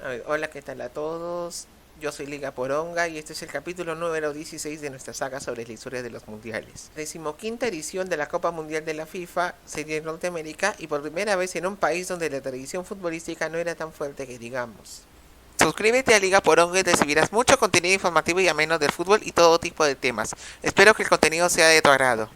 A ver, hola, ¿qué tal a todos? Yo soy Liga Poronga y este es el capítulo número 16 de nuestra saga sobre la historia de los mundiales. Decimoquinta edición de la Copa Mundial de la FIFA se dio en Norteamérica y por primera vez en un país donde la tradición futbolística no era tan fuerte que digamos. Suscríbete a Liga Poronga y recibirás mucho contenido informativo y ameno del fútbol y todo tipo de temas. Espero que el contenido sea de tu agrado.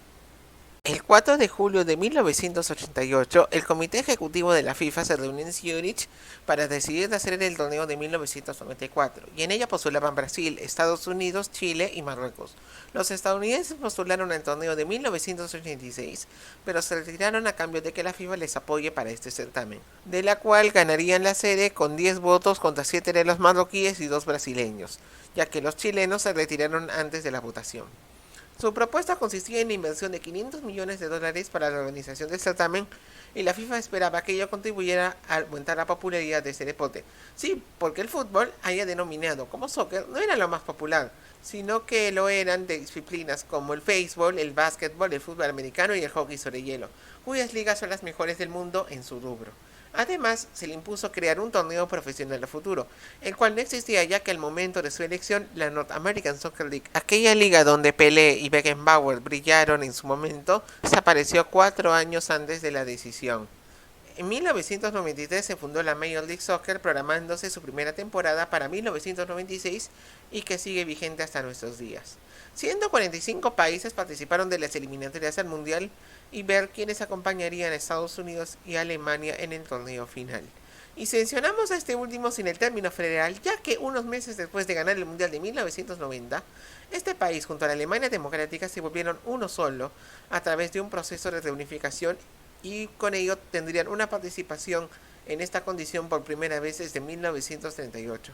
El 4 de julio de 1988, el Comité Ejecutivo de la FIFA se reunió en Zúrich para decidir hacer el torneo de 1994, y en ella postulaban Brasil, Estados Unidos, Chile y Marruecos. Los estadounidenses postularon al torneo de 1986, pero se retiraron a cambio de que la FIFA les apoye para este certamen, de la cual ganarían la sede con 10 votos contra 7 de los marroquíes y 2 brasileños, ya que los chilenos se retiraron antes de la votación. Su propuesta consistía en la inversión de 500 millones de dólares para la organización del certamen y la FIFA esperaba que ello contribuyera a aumentar la popularidad de este deporte. Sí, porque el fútbol, haya denominado como soccer, no era lo más popular, sino que lo eran de disciplinas como el béisbol, el básquetbol, el fútbol americano y el hockey sobre hielo, cuyas ligas son las mejores del mundo en su rubro. Además, se le impuso crear un torneo profesional a futuro, el cual no existía ya que al momento de su elección, la North American Soccer League, aquella liga donde Pelé y Beckenbauer brillaron en su momento, desapareció 4 años antes de la decisión. En 1993 se fundó la Major League Soccer, programándose su primera temporada para 1996 y que sigue vigente hasta nuestros días. 145 países participaron de las eliminatorias al Mundial y ver quiénes acompañarían a Estados Unidos y Alemania en el torneo final. Y mencionamos a este último sin el término federal, ya que unos meses después de ganar el Mundial de 1990, este país junto a la Alemania Democrática se volvieron uno solo a través de un proceso de reunificación y con ello tendrían una participación en esta condición por primera vez desde 1938.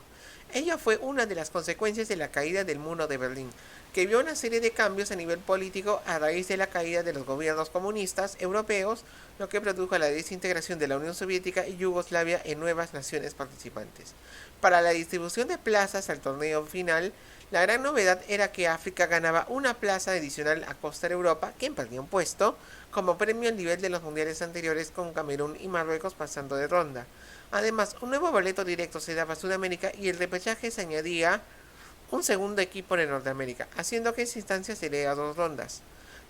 Ello fue una de las consecuencias de la caída del muro de Berlín, que vio una serie de cambios a nivel político a raíz de la caída de los gobiernos comunistas europeos, lo que produjo la desintegración de la Unión Soviética y Yugoslavia en nuevas naciones participantes. Para la distribución de plazas al torneo final, la gran novedad era que África ganaba una plaza adicional a costa de Europa, quien perdía un puesto, como premio al nivel de los mundiales anteriores, con Camerún y Marruecos pasando de ronda. Además, un nuevo boleto directo se daba a Sudamérica y el repechaje se añadía un segundo equipo de Norteamérica, haciendo que esta instancia se dé a 2 rondas.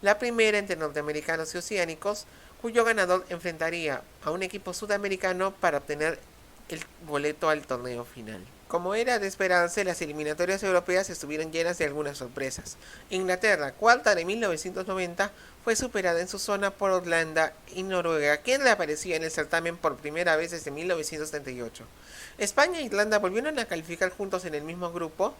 La primera entre norteamericanos y oceánicos, cuyo ganador enfrentaría a un equipo sudamericano para obtener el boleto al torneo final. Como era de esperarse, las eliminatorias europeas estuvieron llenas de algunas sorpresas. Inglaterra, cuarta de 1990, fue superada en su zona por Holanda y Noruega, quien reaparecía en el certamen por primera vez desde 1938. España e Irlanda volvieron a calificar juntos en el mismo grupo,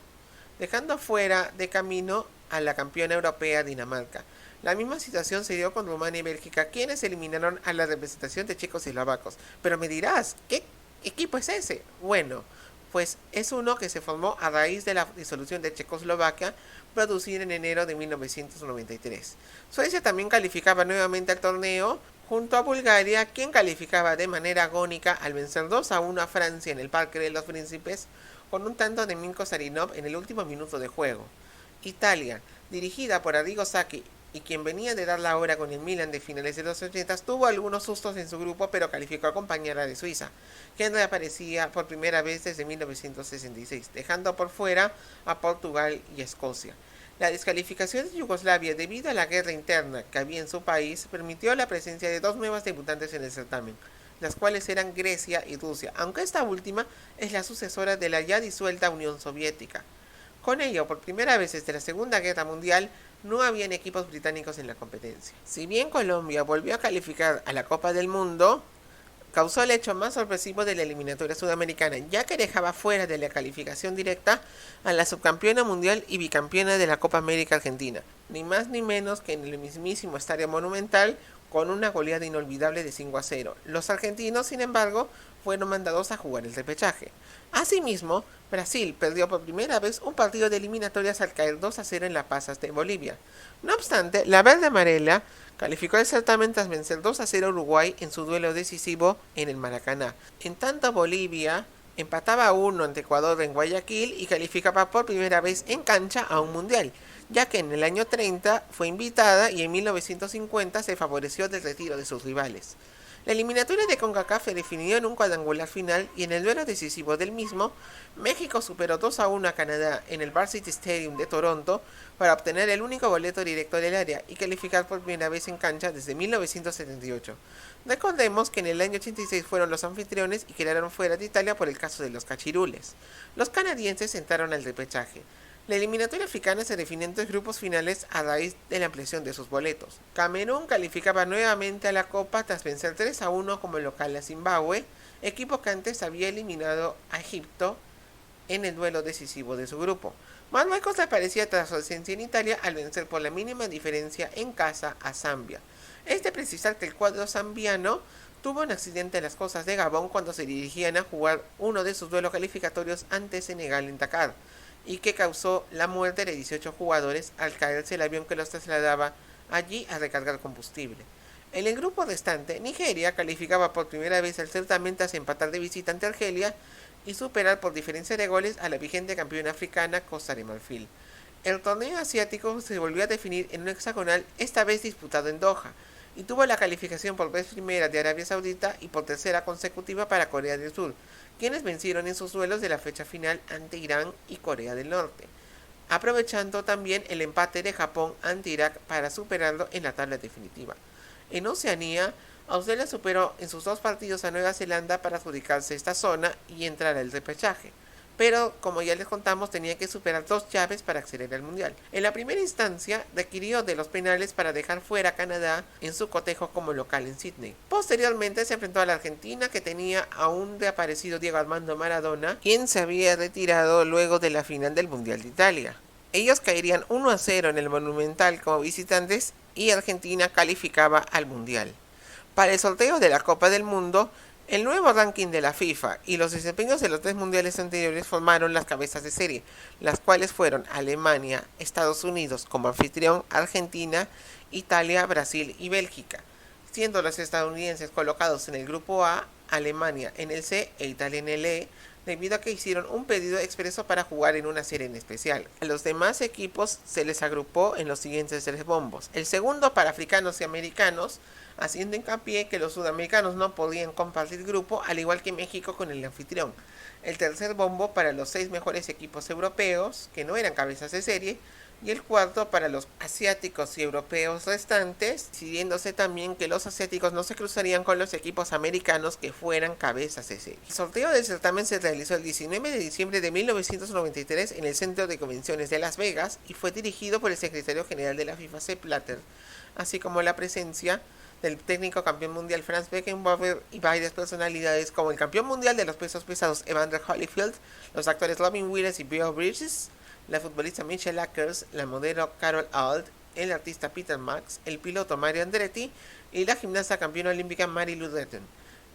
dejando fuera de camino a la campeona europea Dinamarca. La misma situación se dio con Rumania y Bélgica, quienes eliminaron a la representación de checos y eslovacos. Pero me dirás, ¿qué equipo es ese? Bueno, pues es uno que se formó a raíz de la disolución de Checoslovaquia, producida en enero de 1993. Suecia también calificaba nuevamente al torneo, junto a Bulgaria, quien calificaba de manera agónica al vencer 2-1 a Francia en el Parque de los Príncipes, con un tanto de Minko Sarinov en el último minuto de juego. Italia, dirigida por Arrigo Sacchi y quien venía de dar la hora con el Milan de finales de los 80, tuvo algunos sustos en su grupo, pero calificó a acompañar a de Suiza, quien reaparecía por primera vez desde 1966, dejando por fuera a Portugal y Escocia. La descalificación de Yugoslavia debido a la guerra interna que había en su país permitió la presencia de 2 nuevas debutantes en el certamen, las cuales eran Grecia y Rusia, aunque esta última es la sucesora de la ya disuelta Unión Soviética. Con ello, por primera vez desde la Segunda Guerra Mundial, no habían equipos británicos en la competencia. Si bien Colombia volvió a calificar a la Copa del Mundo, causó el hecho más sorpresivo de la eliminatoria sudamericana, ya que dejaba fuera de la calificación directa a la subcampeona mundial y bicampeona de la Copa América Argentina, ni más ni menos que en el mismísimo Estadio Monumental, con una goleada inolvidable de 5-0. Los argentinos, sin embargo, fueron mandados a jugar el repechaje. Asimismo, Brasil perdió por primera vez un partido de eliminatorias al caer 2-0 en La Paz ante Bolivia. No obstante, la verde amarela calificó el certamen tras vencer 2-0 a Uruguay en su duelo decisivo en el Maracaná. En tanto, Bolivia empataba a 1 ante Ecuador en Guayaquil y calificaba por primera vez en cancha a un mundial, ya que en el año 30 fue invitada y en 1950 se favoreció del retiro de sus rivales. La eliminatoria de CONCACAF se definió en un cuadrangular final y en el duelo decisivo del mismo, México superó 2-1 a Canadá en el Varsity Stadium de Toronto para obtener el único boleto directo del área y calificar por primera vez en cancha desde 1978. Recordemos que en el año 86 fueron los anfitriones y quedaron fuera de Italia por el caso de los cachirules. Los canadienses entraron al repechaje. La eliminatoria africana se definió en 3 grupos finales a raíz de la ampliación de sus boletos. Camerún calificaba nuevamente a la Copa tras vencer 3-1 como local a Zimbabue, equipo que antes había eliminado a Egipto en el duelo decisivo de su grupo. Marruecos aparecía tras su ausencia en Italia al vencer por la mínima diferencia en casa a Zambia. Es de precisar que el cuadro zambiano tuvo un accidente en las costas de Gabón cuando se dirigían a jugar uno de sus duelos calificatorios ante Senegal en Dakar, y que causó la muerte de 18 jugadores al caerse el avión que los trasladaba allí a recargar combustible. En el grupo restante, Nigeria calificaba por primera vez al certamen tras empatar de visita ante Argelia y superar por diferencia de goles a la vigente campeona africana Costa de Marfil. El torneo asiático se volvió a definir en un hexagonal, esta vez disputado en Doha, y tuvo la calificación por vez primera de Arabia Saudita y por tercera consecutiva para Corea del Sur, quienes vencieron en sus duelos de la fecha final ante Irán y Corea del Norte, aprovechando también el empate de Japón ante Irak para superarlo en la tabla definitiva. En Oceanía, Australia superó en sus 2 partidos a Nueva Zelanda para adjudicarse esta zona y entrar al repechaje, pero como ya les contamos tenía que superar 2 llaves para acceder al mundial. En la primera instancia requirió de los penales para dejar fuera a Canadá en su cotejo como local en Sydney. Posteriormente se enfrentó a la Argentina, que tenía aún reaparecido Diego Armando Maradona, quien se había retirado luego de la final del Mundial de Italia. Ellos caerían 1-0 en el Monumental como visitantes y Argentina calificaba al mundial. Para el sorteo de la Copa del Mundo, el nuevo ranking de la FIFA y los desempeños de los 3 mundiales anteriores formaron las cabezas de serie, las cuales fueron Alemania, Estados Unidos como anfitrión, Argentina, Italia, Brasil y Bélgica, siendo los estadounidenses colocados en el grupo A, Alemania en el C e Italia en el E, debido a que hicieron un pedido expreso para jugar en una serie en especial. A los demás equipos se les agrupó en los siguientes 3 bombos. El segundo para africanos y americanos, haciendo hincapié que los sudamericanos no podían compartir grupo, al igual que México con el anfitrión. El tercer bombo para los 6 mejores equipos europeos, que no eran cabezas de serie, y el cuarto para los asiáticos y europeos restantes, decidiéndose también que los asiáticos no se cruzarían con los equipos americanos que fueran cabezas de serie. El sorteo del certamen se realizó el 19 de diciembre de 1993 en el Centro de Convenciones de Las Vegas y fue dirigido por el secretario general de la FIFA, Sepp Blatter, así como la presencia del técnico campeón mundial Franz Beckenbauer y varias personalidades como el campeón mundial de los pesos pesados Evander Holyfield, los actores Robin Williams y Beau Bridges, la futbolista Michelle Akers, la modelo Carol Alt, el artista Peter Max, el piloto Mario Andretti y la gimnasta campeona olímpica Mary Lou Retton.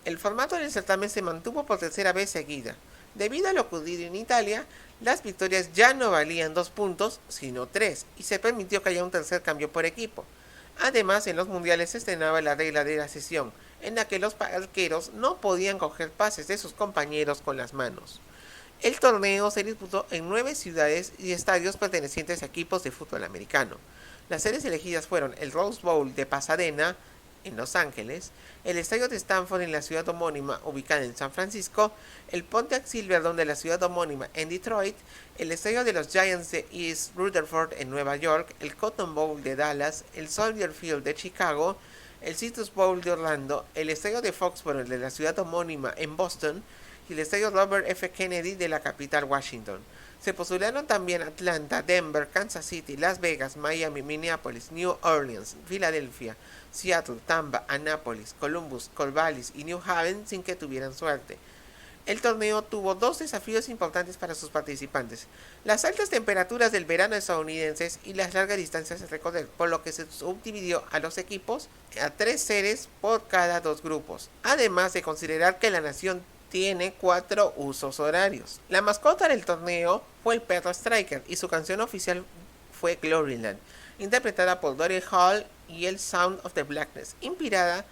El formato del certamen se mantuvo por tercera vez seguida. Debido a lo ocurrido en Italia, las victorias ya no valían 2 puntos, sino 3, y se permitió que haya un tercer cambio por equipo. Además, en los mundiales se estrenaba la regla de la cesión, en la que los arqueros no podían coger pases de sus compañeros con las manos. El torneo se disputó en 9 ciudades y estadios pertenecientes a equipos de fútbol americano. Las sedes elegidas fueron el Rose Bowl de Pasadena, en Los Ángeles, el estadio de Stanford en la ciudad homónima ubicada en San Francisco, el Pontiac Silverdome de la ciudad homónima en Detroit, el estadio de los Giants de East Rutherford en Nueva York, el Cotton Bowl de Dallas, el Soldier Field de Chicago, el Citrus Bowl de Orlando, el estadio de Foxborough de la ciudad homónima en Boston y el estadio Robert F. Kennedy de la capital Washington. Se postularon también Atlanta, Denver, Kansas City, Las Vegas, Miami, Minneapolis, New Orleans, Filadelfia, Seattle, Tampa, Annapolis, Columbus, Corvallis y New Haven sin que tuvieran suerte. El torneo tuvo 2 desafíos importantes para sus participantes: las altas temperaturas del verano estadounidenses y las largas distancias a recorrer, por lo que se subdividió a los equipos a 3 series por cada 2 grupos, además de considerar que la nación tiene 4 usos horarios. La mascota del torneo fue el perro Striker y su canción oficial fue Gloryland, interpretada por Dory Hall y el Sound of the Blackness, inspirada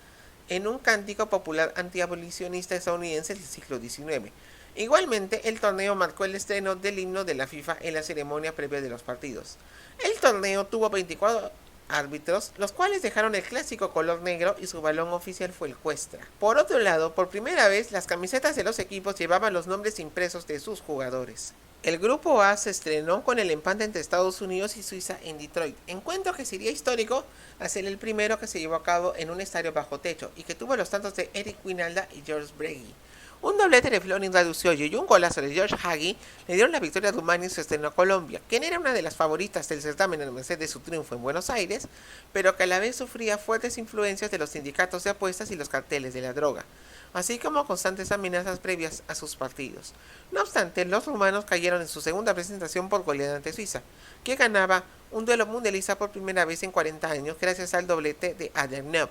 en un cántico popular antiabolicionista estadounidense del siglo XIX. Igualmente, el torneo marcó el estreno del himno de la FIFA en la ceremonia previa de los partidos. El torneo tuvo 24 árbitros, los cuales dejaron el clásico color negro y su balón oficial fue el Cuestra. Por otro lado, por primera vez, las camisetas de los equipos llevaban los nombres impresos de sus jugadores. El grupo A se estrenó con el empate entre Estados Unidos y Suiza en Detroit, encuentro que sería histórico al ser el primero que se llevó a cabo en un estadio bajo techo y que tuvo los tantos de Eric Winalda y George Bregui. Un doblete de Florin Raducioyo y un golazo de George Hagi le dieron la victoria a Rumania en su estreno a Colombia, quien era una de las favoritas del certamen a merced de su triunfo en Buenos Aires, pero que a la vez sufría fuertes influencias de los sindicatos de apuestas y los carteles de la droga, así como constantes amenazas previas a sus partidos. No obstante, los rumanos cayeron en su segunda presentación por goleada ante Suiza, que ganaba un duelo mundialista por primera vez en 40 años gracias al doblete de Adernov.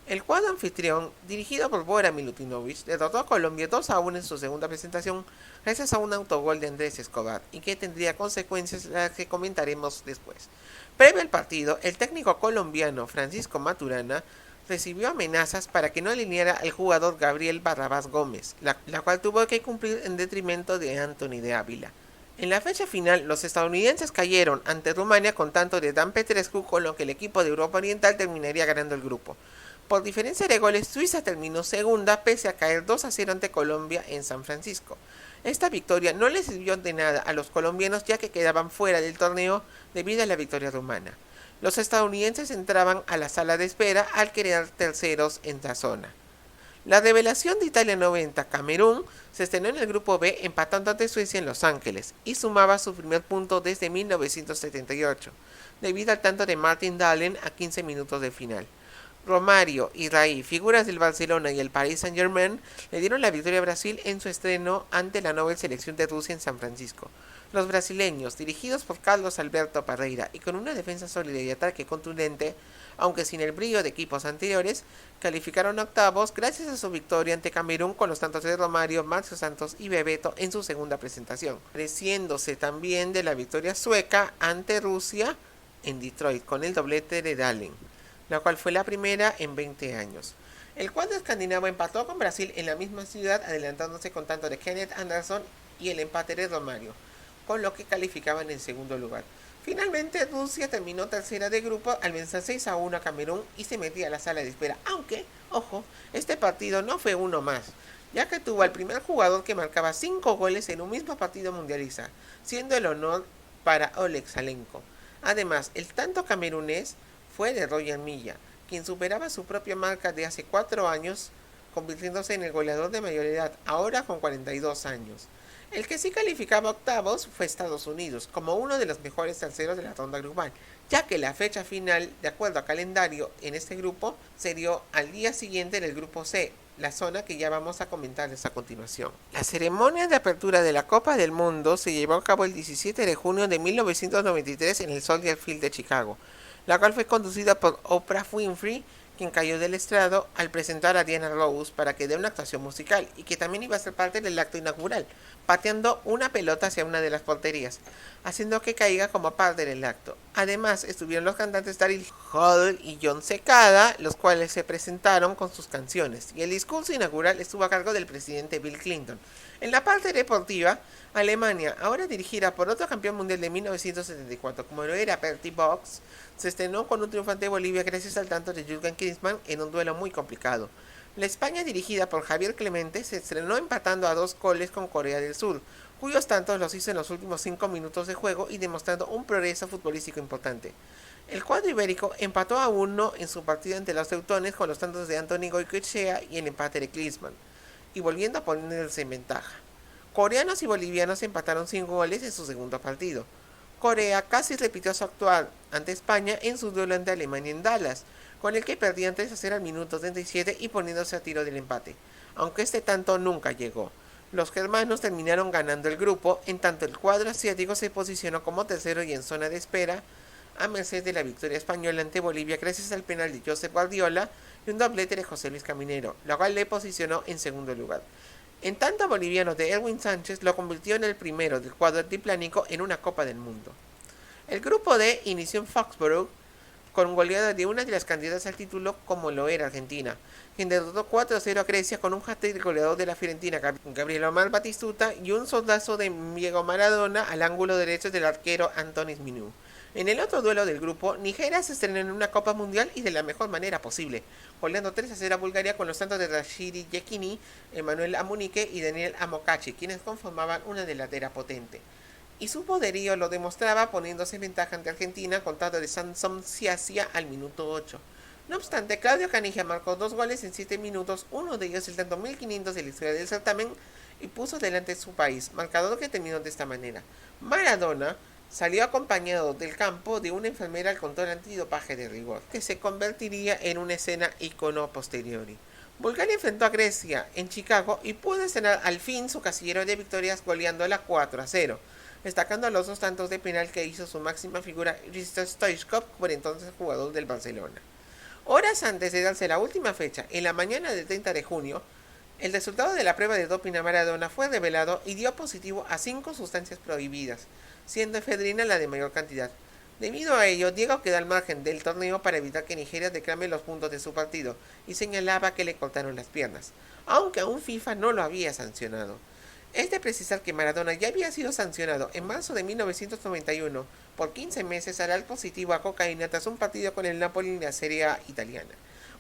El cuadro anfitrión, dirigido por Bora Milutinovic, derrotó a Colombia 2-1 en su segunda presentación gracias a un autogol de Andrés Escobar y que tendría consecuencias las que comentaremos después. Previo al partido, el técnico colombiano Francisco Maturana recibió amenazas para que no alineara al jugador Gabriel Barrabás Gómez, la cual tuvo que cumplir en detrimento de Anthony de Ávila. En la fecha final, los estadounidenses cayeron ante Rumania con tanto de Dan Petrescu, con lo que el equipo de Europa Oriental terminaría ganando el grupo. Por diferencia de goles, Suiza terminó segunda pese a caer 2-0 ante Colombia en San Francisco. Esta victoria no les sirvió de nada a los colombianos ya que quedaban fuera del torneo debido a la victoria rumana. Los estadounidenses entraban a la sala de espera al quedar terceros en la zona. La revelación de Italia 90, Camerún, se estrenó en el grupo B empatando ante Suecia en Los Ángeles y sumaba su primer punto desde 1978, debido al tanto de Martin Dahlin a 15 minutos de final. Romario y Raí, figuras del Barcelona y el Paris Saint-Germain, le dieron la victoria a Brasil en su estreno ante la nueva selección de Rusia en San Francisco. Los brasileños, dirigidos por Carlos Alberto Parreira y con una defensa sólida y ataque contundente, aunque sin el brillo de equipos anteriores, calificaron a octavos gracias a su victoria ante Camerún con los tantos de Romario, Marcio Santos y Bebeto en su segunda presentación, creciéndose también de la victoria sueca ante Rusia en Detroit con el doblete de Dahlin, la cual fue la primera en 20 años. El cuadro escandinavo empató con Brasil en la misma ciudad, adelantándose con tanto de Kenneth Anderson y el empate de Romario, con lo que calificaban en segundo lugar. Finalmente, Rusia terminó tercera de grupo al vencer 6-1 a Camerún y se metía a la sala de espera, aunque, ojo, este partido no fue uno más, ya que tuvo al primer jugador que marcaba 5 goles en un mismo partido mundialista, siendo el honor para Oleg Salenko. Además, el tanto camerunés fue de Roger Milla, quien superaba su propia marca de hace 4 años, convirtiéndose en el goleador de mayor edad, ahora con 42 años. El que sí calificaba octavos fue Estados Unidos, como uno de los mejores terceros de la ronda grupal, ya que la fecha final, de acuerdo a calendario en este grupo, se dio al día siguiente en el grupo C, la zona que ya vamos a comentarles a continuación. La ceremonia de apertura de la Copa del Mundo se llevó a cabo el 17 de junio de 1993 en el Soldier Field de Chicago, la cual fue conducida por Oprah Winfrey, quien cayó del estrado al presentar a Diana Rose para que dé una actuación musical y que también iba a ser parte del acto inaugural, pateando una pelota hacia una de las porterías, haciendo que caiga como parte del acto. Además, estuvieron los cantantes Daryl Hall y John Secada, los cuales se presentaron con sus canciones, y el discurso inaugural estuvo a cargo del presidente Bill Clinton. En la parte deportiva, Alemania, ahora dirigida por otro campeón mundial de 1974, como lo era Bertie Box, se estrenó con un triunfo ante Bolivia gracias al tanto de Jürgen Klinsmann en un duelo muy complicado. La España, dirigida por Javier Clemente, se estrenó empatando a 2 goles con Corea del Sur, cuyos tantos los hizo en los últimos 5 minutos de juego y demostrando un progreso futbolístico importante. El cuadro ibérico empató a 1 en su partido ante los teutones con los tantos de Anthony Goicoechea y el empate de Klinsmann, y volviendo a ponerse en ventaja. Coreanos y bolivianos empataron sin goles en su segundo partido. Corea casi repitió su actuar ante España en su duelo ante Alemania en Dallas, con el que perdían 3-0 al minuto 37 y poniéndose a tiro del empate, aunque este tanto nunca llegó. Los germanos terminaron ganando el grupo, en tanto el cuadro asiático se posicionó como tercero y en zona de espera, a merced de la victoria española ante Bolivia gracias al penal de Josep Guardiola y un doblete de José Luis Caminero, lo cual le posicionó en segundo lugar. En tanto, boliviano de Erwin Sánchez lo convirtió en el primero del cuadro altiplánico en una Copa del Mundo. El grupo D inició en Foxborough con goleada de una de las candidatas al título como lo era Argentina, quien derrotó 4-0 a Grecia con un hat-trick goleador de la Fiorentina Gabriel Omar Batistuta y un soldazo de Diego Maradona al ángulo derecho del arquero Antonis Minú. En el otro duelo del grupo, Nigeria se estrenó en una Copa Mundial y de la mejor manera posible, goleando 3-0 a Bulgaria con los tantos de Rashidi Yekini, Emmanuel Amunike y Daniel Amokachi, quienes conformaban una delantera potente. Y su poderío lo demostraba poniéndose en ventaja ante Argentina con tanto de Samson Siasia al minuto 8. No obstante, Claudio Caniggia marcó 2 goles en 7 minutos, uno de ellos el tanto 1500 de la historia del certamen, y puso delante su país, marcador que terminó de esta manera. Maradona salió acompañado del campo de una enfermera al control antidopaje de rigor, que se convertiría en una escena icono posteriori. Bulgaria enfrentó a Grecia en Chicago y pudo estrenar al fin su casillero de victorias goleándola 4-0, destacando los 2 tantos de penal que hizo su máxima figura Hristo Stoichkov, por entonces jugador del Barcelona. Horas antes de darse la última fecha, en la mañana del 30 de junio, el resultado de la prueba de doping a Maradona fue revelado y dio positivo a 5 sustancias prohibidas, siendo efedrina la de mayor cantidad. Debido a ello, Diego quedó al margen del torneo para evitar que Nigeria reclame los puntos de su partido y señalaba que le cortaron las piernas, aunque aún FIFA no lo había sancionado. Es de precisar que Maradona ya había sido sancionado en marzo de 1991 por 15 meses al dar positivo a cocaína tras un partido con el Napoli en la Serie A italiana.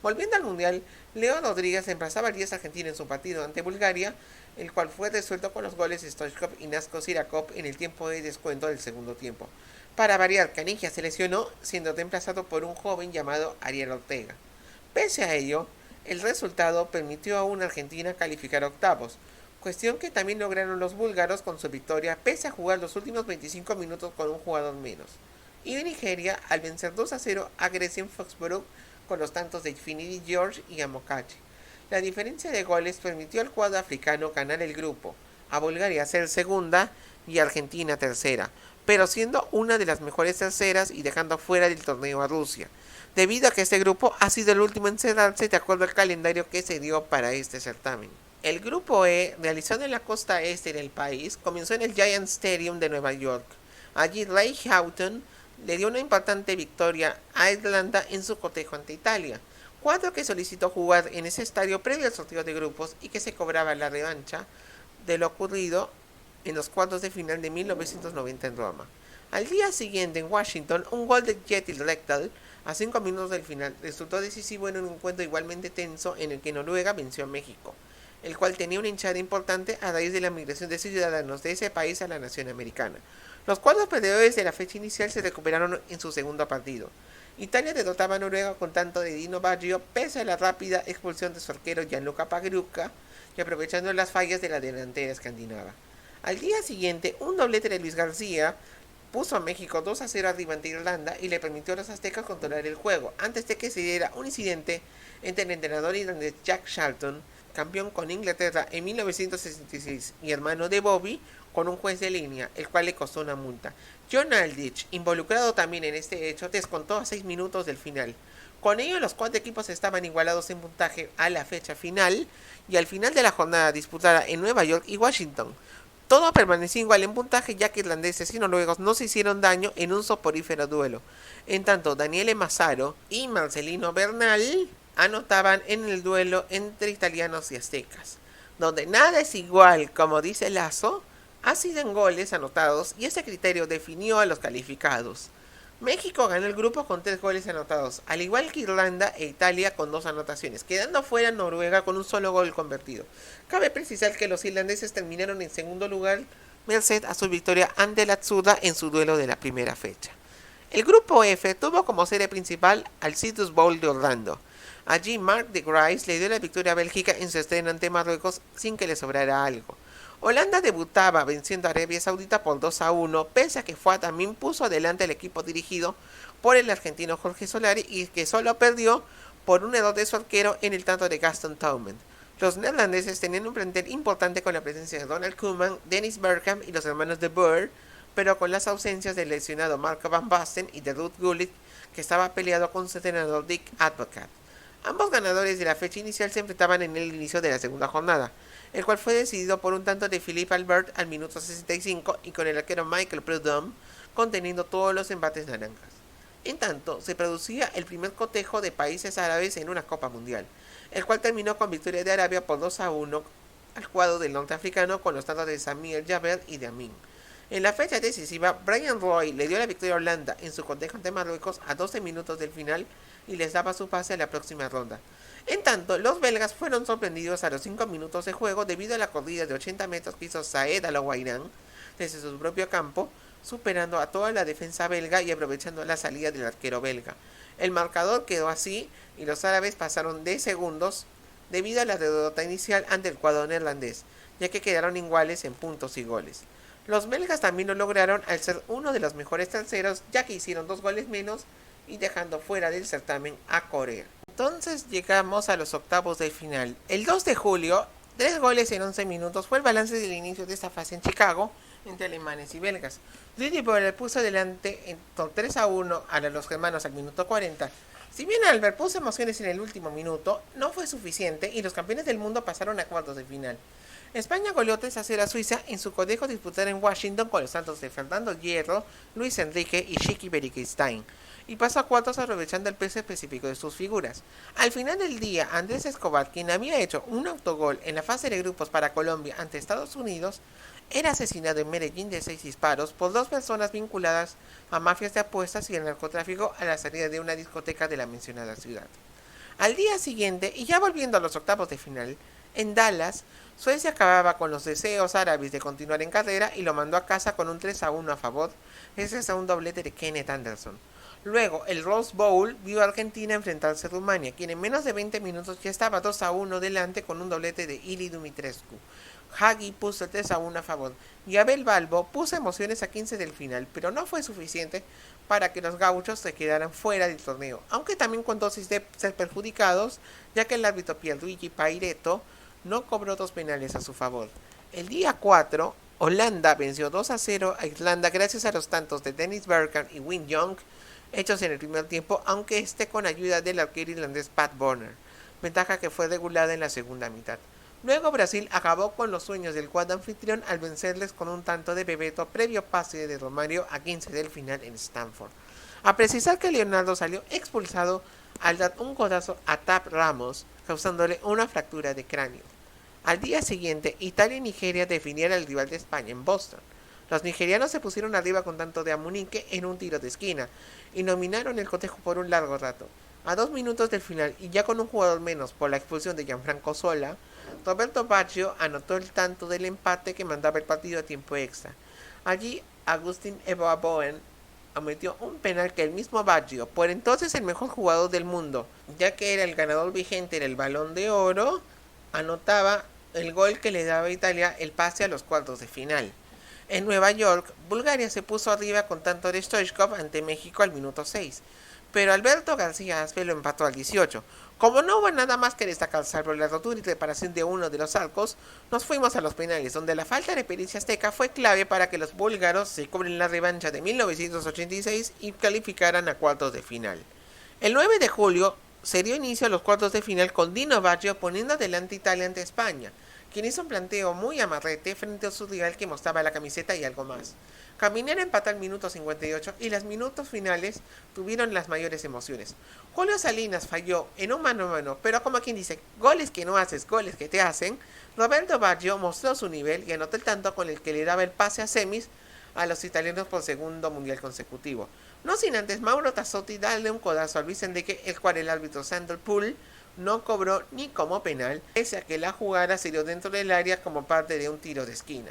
Volviendo al Mundial, Leo Rodríguez reemplazaba al 10 argentino en su partido ante Bulgaria, el cual fue resuelto con los goles de Stoichkov y Nasko Sirakov en el tiempo de descuento del segundo tiempo. Para variar, Caniggia se lesionó, siendo reemplazado por un joven llamado Ariel Ortega. Pese a ello, el resultado permitió a una Argentina calificar a octavos, cuestión que también lograron los búlgaros con su victoria pese a jugar los últimos 25 minutos con un jugador menos. Y Nigeria al vencer 2-0 a Grecia en Foxborough con los tantos de Infinity George y Amokachi. La diferencia de goles permitió al cuadro africano ganar el grupo, a Bulgaria ser segunda y a Argentina tercera, pero siendo una de las mejores terceras y dejando fuera del torneo a Rusia, debido a que este grupo ha sido el último en cerrarse de acuerdo al calendario que se dio para este certamen. El grupo E, realizado en la costa este del país, comenzó en el Giant Stadium de Nueva York. Allí Ray Houghton le dio una importante victoria a Irlanda en su cotejo ante Italia, cuadro que solicitó jugar en ese estadio previo al sorteo de grupos y que se cobraba la revancha de lo ocurrido en los cuartos de final de 1990 en Roma. Al día siguiente en Washington, un gol de Jetty Rectal a 5 minutos del final resultó decisivo en un encuentro igualmente tenso en el que Noruega venció a México, el cual tenía una hinchada importante a raíz de la migración de ciudadanos de ese país a la nación americana. Los cuadros perdedores de la fecha inicial se recuperaron en su segundo partido. Italia derrotaba a Noruega con tanto de Dino Baggio pese a la rápida expulsión de su arquero Gianluca Pagliuca y aprovechando las fallas de la delantera escandinava. Al día siguiente, un doblete de Luis García puso a México 2-0 arriba ante Irlanda y le permitió a los aztecas controlar el juego, antes de que se diera un incidente entre el entrenador irlandés Jack Charlton, campeón con Inglaterra en 1966, y hermano de Bobby, con un juez de línea, el cual le costó una multa. John Aldrich, involucrado también en este hecho, descontó a 6 minutos del final. Con ello, los 4 equipos estaban igualados en puntaje a la fecha final y al final de la jornada disputada en Nueva York y Washington. Todo permaneció igual en puntaje, ya que irlandeses y noruegos no se hicieron daño en un soporífero duelo. En tanto, Daniele Massaro y Marcelino Bernal anotaban en el duelo entre italianos y aztecas, donde nada es igual, como dice Lazo, ha sido en goles anotados y ese criterio definió a los calificados. México ganó el grupo con 3 goles anotados, al igual que Irlanda e Italia con 2 anotaciones, quedando fuera Noruega con un solo gol convertido. Cabe precisar que los irlandeses terminaron en segundo lugar, merced a su victoria ante la Azzurra en su duelo de la primera fecha. El grupo F tuvo como sede principal al Citrus Bowl de Orlando. Allí Mark de Grice le dio la victoria a Bélgica en su estreno ante Marruecos sin que le sobrara algo. Holanda debutaba venciendo a Arabia Saudita por 2-1, pese a que FUA también puso adelante al equipo dirigido por el argentino Jorge Solari y que solo perdió por un error de su arquero en el tanto de Gaston Taument. Los neerlandeses tenían un plantel importante con la presencia de Ronald Koeman, Dennis Bergkamp y los hermanos de Boer, pero con las ausencias del lesionado Marco van Basten y de Ruud Gullit, que estaba peleado con su entrenador Dick Advocaat. Ambos ganadores de la fecha inicial se enfrentaban en el inicio de la segunda jornada, el cual fue decidido por un tanto de Philippe Albert al minuto 65 y con el arquero Michael Prudhomme conteniendo todos los embates naranjas. En tanto, se producía el primer cotejo de países árabes en una Copa Mundial, el cual terminó con victoria de Arabia por 2-1 al cuadro del norteafricano con los tantos de Samir Jaber y de Amin. En la fecha decisiva, Brian Roy le dio la victoria a Holanda en su cotejo ante Marruecos a 12 minutos del final y les daba su pase a la próxima ronda. En tanto, los belgas fueron sorprendidos a los 5 minutos de juego debido a la corrida de 80 metros que hizo Saed Al-Owairan desde su propio campo, superando a toda la defensa belga y aprovechando la salida del arquero belga. El marcador quedó así y los árabes pasaron de segundos debido a la derrota inicial ante el cuadro neerlandés, ya que quedaron iguales en puntos y goles. Los belgas también lo lograron al ser uno de los mejores terceros, ya que hicieron 2 goles menos y dejando fuera del certamen a Corea. Entonces llegamos a los octavos de final. El 2 de julio, 3 goles en 11 minutos fue el balance del inicio de esta fase en Chicago entre alemanes y belgas. Rudy Boller puso delante por 3-1 a los germanos al minuto 40. Si bien Albert puso emociones en el último minuto, no fue suficiente y los campeones del mundo pasaron a cuartos de final. España goleó 3-0 a Suiza en su cotejo disputado en Washington con los tantos de Fernando Hierro, Luis Enrique y Chiqui Beristain, y pasó a cuartos aprovechando el peso específico de sus figuras. Al final del día, Andrés Escobar, quien había hecho un autogol en la fase de grupos para Colombia ante Estados Unidos, era asesinado en Medellín de 6 disparos por 2 personas vinculadas a mafias de apuestas y el narcotráfico a la salida de una discoteca de la mencionada ciudad. Al día siguiente, y ya volviendo a los octavos de final, en Dallas, Suecia acababa con los deseos árabes de continuar en carrera y lo mandó a casa con un 3-1 a favor, gracias a un doblete de Kenneth Anderson. Luego, el Rose Bowl vio a Argentina enfrentarse a Rumania, quien en menos de 20 minutos ya estaba 2-1 delante con un doblete de Ili Dumitrescu. Hagi puso el 3-1 a favor y Abel Balbo puso emociones a 15 del final, pero no fue suficiente para que los gauchos se quedaran fuera del torneo, aunque también con dosis de ser perjudicados, ya que el árbitro Pierluigi Pairetto no cobró 2 penales a su favor. El día 4, Holanda venció 2-0 a Irlanda gracias a los tantos de Dennis Bergkamp y Wim Jonk, hechos en el primer tiempo, aunque con ayuda del arquero irlandés Pat Bonner, ventaja que fue regulada en la segunda mitad. Luego Brasil acabó con los sueños del cuadro anfitrión al vencerles con un tanto de Bebeto previo pase de Romario a 15 del final en Stamford. A precisar que Leonardo salió expulsado al dar un codazo a Tap Ramos, causándole una fractura de cráneo. Al día siguiente, Italia y Nigeria definieron al rival de España en Boston. Los nigerianos se pusieron arriba con tanto de Amunique en un tiro de esquina y dominaron el cotejo por un largo rato. A 2 minutos del final y ya con un jugador menos por la expulsión de Gianfranco Sola, Roberto Baggio anotó el tanto del empate que mandaba el partido a tiempo extra. Allí Agustín Eboaboen metió un penal que el mismo Baggio, por entonces el mejor jugador del mundo, ya que era el ganador vigente del Balón de Oro, anotaba el gol que le daba a Italia el pase a los cuartos de final. En Nueva York, Bulgaria se puso arriba con tanto de Stoichkov ante México al minuto 6, pero Alberto García Aspe lo empató al 18. Como no hubo nada más que destacar salvo la rotura y reparación de uno de los arcos, nos fuimos a los penales, donde la falta de pericia azteca fue clave para que los búlgaros se cobren la revancha de 1986 y calificaran a cuartos de final. El 9 de julio se dio inicio a los cuartos de final con Dino Baggio poniendo adelante Italia ante España, quien hizo un planteo muy amarrete frente a su rival que mostraba la camiseta y algo más. Caminera empató al minuto 58 y los minutos finales tuvieron las mayores emociones. Julio Salinas falló en un mano a mano, pero como quien dice, goles que no haces, goles que te hacen, Roberto Baggio mostró su nivel y anotó el tanto con el que le daba el pase a semis a los italianos por segundo mundial consecutivo. No sin antes Mauro Tassotti darle un codazo a Luis Enrique, el cual el árbitro Sandor Poole no cobró ni como penal, pese a que la jugada se dio dentro del área como parte de un tiro de esquina.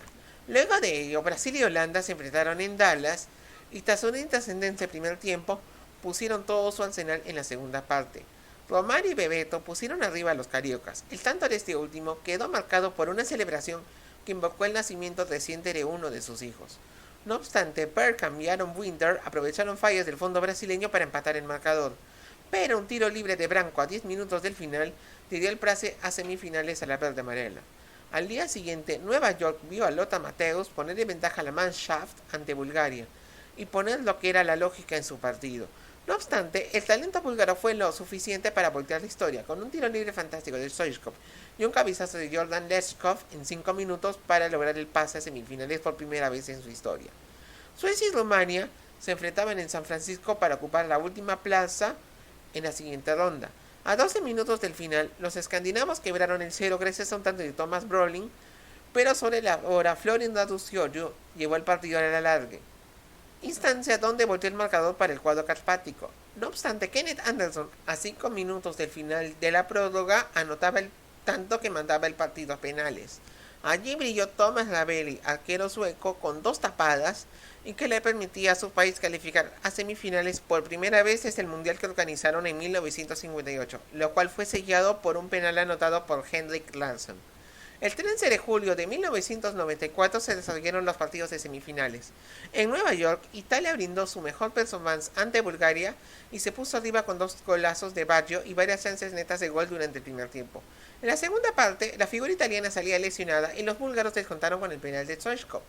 Luego de ello, Brasil y Holanda se enfrentaron en Dallas y tras una intrascendente primer tiempo, pusieron todo su arsenal en la segunda parte. Romario y Bebeto pusieron arriba a los cariocas. El tanto de este último quedó marcado por una celebración que invocó el nacimiento reciente de uno de sus hijos. No obstante, Bergkamp y Aaron Winter aprovecharon fallas del fondo brasileño para empatar el marcador, pero un tiro libre de Branco a 10 minutos del final le dio el pase a semifinales a la verde amarela. Al día siguiente, Nueva York vio a Lothar Matthäus poner de ventaja a la Mannschaft ante Bulgaria y poner lo que era la lógica en su partido. No obstante, el talento búlgaro fue lo suficiente para voltear la historia, con un tiro libre fantástico de Stoichkov y un cabezazo de Jordan Leskov en 5 minutos para lograr el pase a semifinales por primera vez en su historia. Suecia y Rumania se enfrentaban en San Francisco para ocupar la última plaza en la siguiente ronda. A 12 minutos del final, los escandinavos quebraron el cero gracias a un tanto de Thomas Brolin, pero sobre la hora Florian Dussiorio llevó el partido a la largue, instancia donde volteó el marcador para el cuadro carpático. No obstante, Kenneth Anderson, a 5 minutos del final de la prórroga, anotaba el tanto que mandaba el partido a penales. Allí brilló Thomas Ravelli, arquero sueco, con 2 tapadas y que le permitía a su país calificar a semifinales por primera vez desde el mundial que organizaron en 1958, lo cual fue sellado por un penal anotado por Henrik Larsson. El 13 de julio de 1994 se desarrollaron los partidos de semifinales. En Nueva York, Italia brindó su mejor performance ante Bulgaria y se puso arriba con 2 golazos de Baggio y varias chances netas de gol durante el primer tiempo. En la segunda parte, la figura italiana salía lesionada y los búlgaros descontaron con el penal de Stoichkov,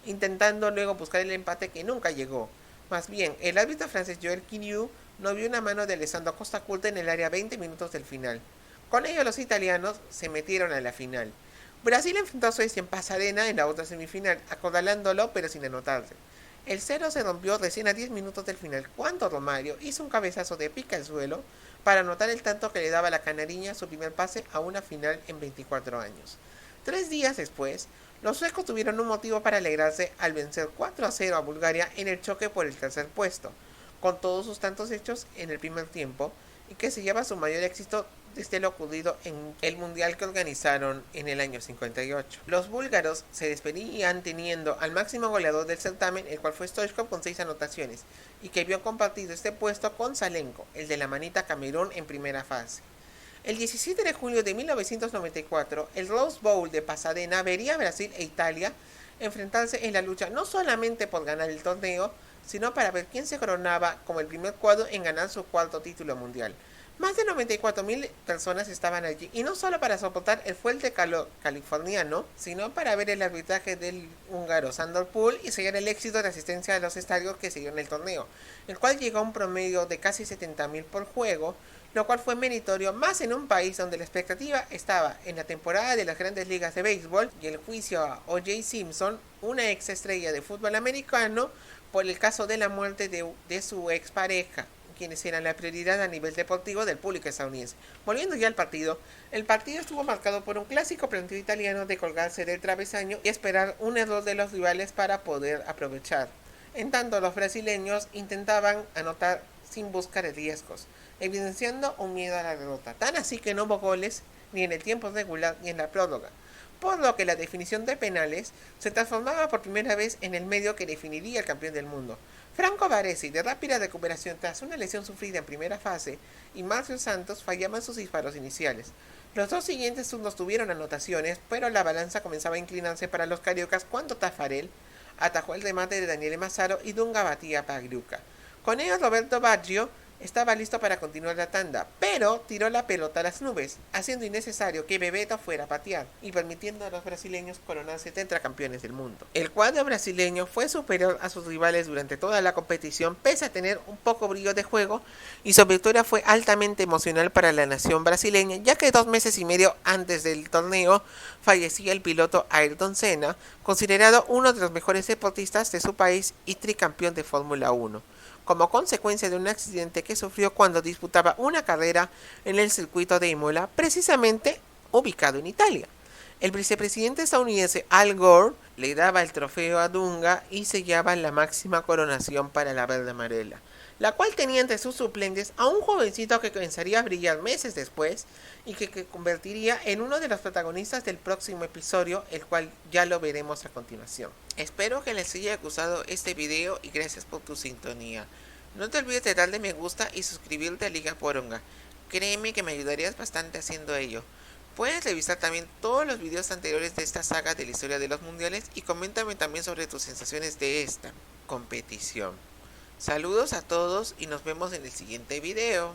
intentando luego buscar el empate que nunca llegó. Más bien, el árbitro francés Joël Quiniu no vio una mano de Alessandro Costa Curta en el área 20 minutos del final. Con ello los italianos se metieron a la final. Brasil enfrentó a Suecia en Pasadena en la otra semifinal, acorralándolo pero sin anotarse. El 0 se rompió recién a 10 minutos del final, cuando Romario hizo un cabezazo de pica al suelo para anotar el tanto que le daba a la canariña su primer pase a una final en 24 años. 3 días después, los suecos tuvieron un motivo para alegrarse al vencer 4-0 a Bulgaria en el choque por el tercer puesto, con todos sus tantos hechos en el primer tiempo, y que se lleva su mayor éxito desde lo ocurrido en el mundial que organizaron en el año 58. Los búlgaros se despedían teniendo al máximo goleador del certamen, el cual fue Stoichkov con 6 anotaciones, y que vio compartido este puesto con Salenko, el de la manita Camerún en primera fase. El 17 de julio de 1994, el Rose Bowl de Pasadena vería a Brasil e Italia enfrentarse en la lucha no solamente por ganar el torneo, sino para ver quién se coronaba como el primer cuadro en ganar su 4º título mundial. Más de 94.000 personas estaban allí, y no solo para soportar el fuerte calor californiano, sino para ver el arbitraje del húngaro Sándor Púl y sellar el éxito de asistencia a los estadios que se dio en el torneo, el cual llegó a un promedio de casi 70.000 por juego, lo cual fue meritorio más en un país donde la expectativa estaba en la temporada de las grandes ligas de béisbol y el juicio a O.J. Simpson, una ex estrella de fútbol americano, por el caso de la muerte de su expareja, quienes eran la prioridad a nivel deportivo del público estadounidense. Volviendo ya al partido, el partido estuvo marcado por un clásico planteo italiano de colgarse del travesaño y esperar un error de los rivales para poder aprovechar. En tanto, los brasileños intentaban anotar sin buscar riesgos, evidenciando un miedo a la derrota, tan así que no hubo goles ni en el tiempo regular ni en la prórroga, por lo que la definición de penales se transformaba por primera vez en el medio que definiría al campeón del mundo. Franco Baresi, de rápida recuperación tras una lesión sufrida en primera fase, y Márcio Santos fallaban sus disparos iniciales. Los 2 siguientes turnos tuvieron anotaciones, pero la balanza comenzaba a inclinarse para los cariocas cuando Taffarel atajó el remate de Daniele Massaro y Dunga batía a Pagliuca. Con ello Roberto Baggio estaba listo para continuar la tanda, pero tiró la pelota a las nubes, haciendo innecesario que Bebeto fuera a patear y permitiendo a los brasileños coronarse tetracampeones del mundo. El cuadro brasileño fue superior a sus rivales durante toda la competición, pese a tener un poco brillo de juego, y su victoria fue altamente emocional para la nación brasileña, ya que 2 meses y medio antes del torneo fallecía el piloto Ayrton Senna, considerado uno de los mejores deportistas de su país y tricampeón de Fórmula 1. Como consecuencia de un accidente que sufrió cuando disputaba una carrera en el circuito de Imola, precisamente ubicado en Italia. El vicepresidente estadounidense Al Gore le daba el trofeo a Dunga y sellaba la máxima coronación para la verde amarela, la cual tenía entre sus suplentes a un jovencito que comenzaría a brillar meses después y que convertiría en uno de los protagonistas del próximo episodio, el cual ya lo veremos a continuación. Espero que les haya gustado este video y gracias por tu sintonía. No te olvides de darle me gusta y suscribirte a Liga Poronga. Créeme que me ayudarías bastante haciendo ello. Puedes revisar también todos los videos anteriores de esta saga de la historia de los mundiales y coméntame también sobre tus sensaciones de esta competición. Saludos a todos y nos vemos en el siguiente video.